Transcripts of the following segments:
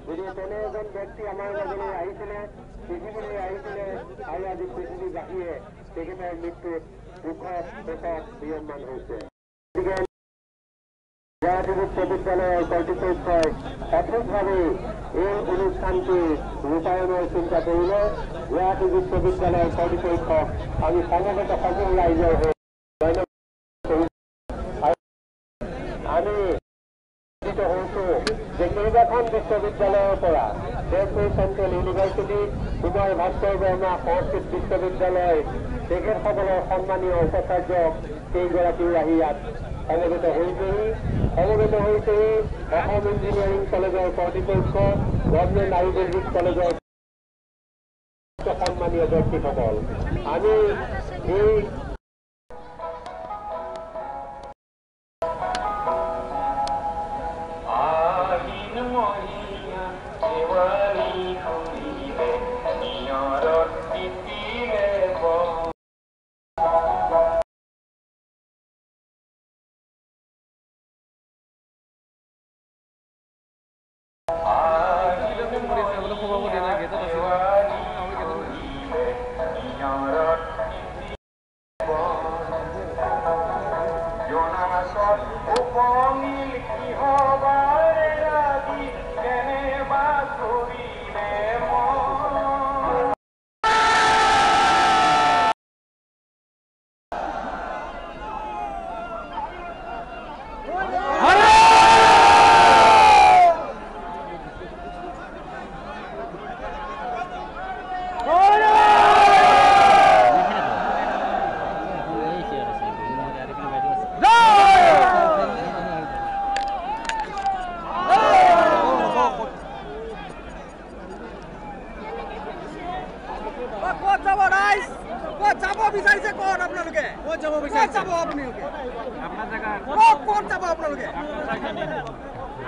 গতিকে তেনে এজন ব্যক্তি আমাৰ মাজলৈ আহিছিলে, পৃথিৱীলৈ আহিছিলে আৰু আজি পৃথিৱীবাসীয়ে তেখেতৰ মৃত্যুত দুখত শোকত বিয়মান হৈছে। গতিকে গুৱাহাটী বিশ্ববিদ্যালয়ৰ কৰ্তৃপক্ষই সঠিকভাৱে এই অনুষ্ঠানটি ৰূপায়ণৰ চিন্তা কৰিলে। গুৱাহাটী বিশ্ববিদ্যালয়ৰ কৰ্তৃপক্ষক আমি সমবেত সকলো ৰাইজৰ হৈ আমি হৈছো যে কেইবাখন বিশ্ববিদ্যালয়ৰ পৰা তেজপুৰ চেণ্ট্ৰেল ইউনিভাৰ্চিটি, কুমাৰ ভাস্কৰ বৰ্মা সংস্কৃত বিশ্ববিদ্যালয় তেখেতসকলৰ সন্মানীয় উপাচাৰ্যক কেইগৰাকীও আহি ইয়াত সমবেত হৈছেহি। অসম ইঞ্জিনিয়াৰিং কলেজৰ কৰ্তৃপক্ষ, গভৰ্ণমেণ্ট আয়ুৰ্বেদিক কলেজৰ সন্মানীয় ব্যক্তিসকল, আমি এই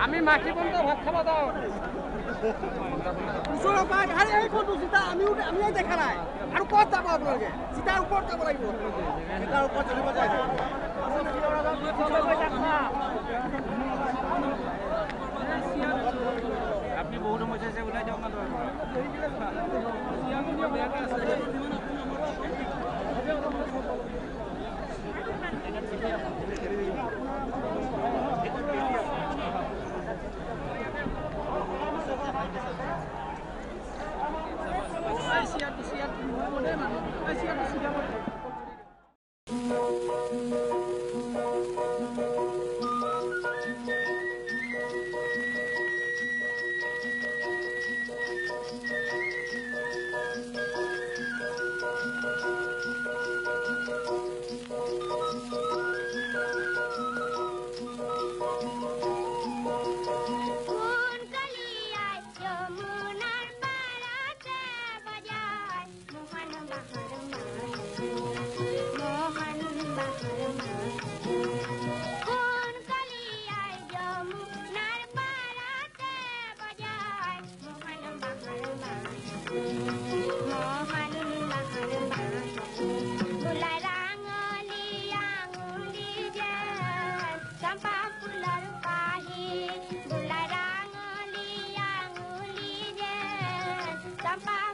আমি মাখি বন্ধ ভাত খাব যাও আমিও দেখা নাই আৰু ক'ত যাব আপোনালোকে চিতাৰ ওপৰত যাব লাগিব চিতাৰ ওপৰত চলিব যায় আপনি বহুত সময় আছে ওলাই যাওক না Sampai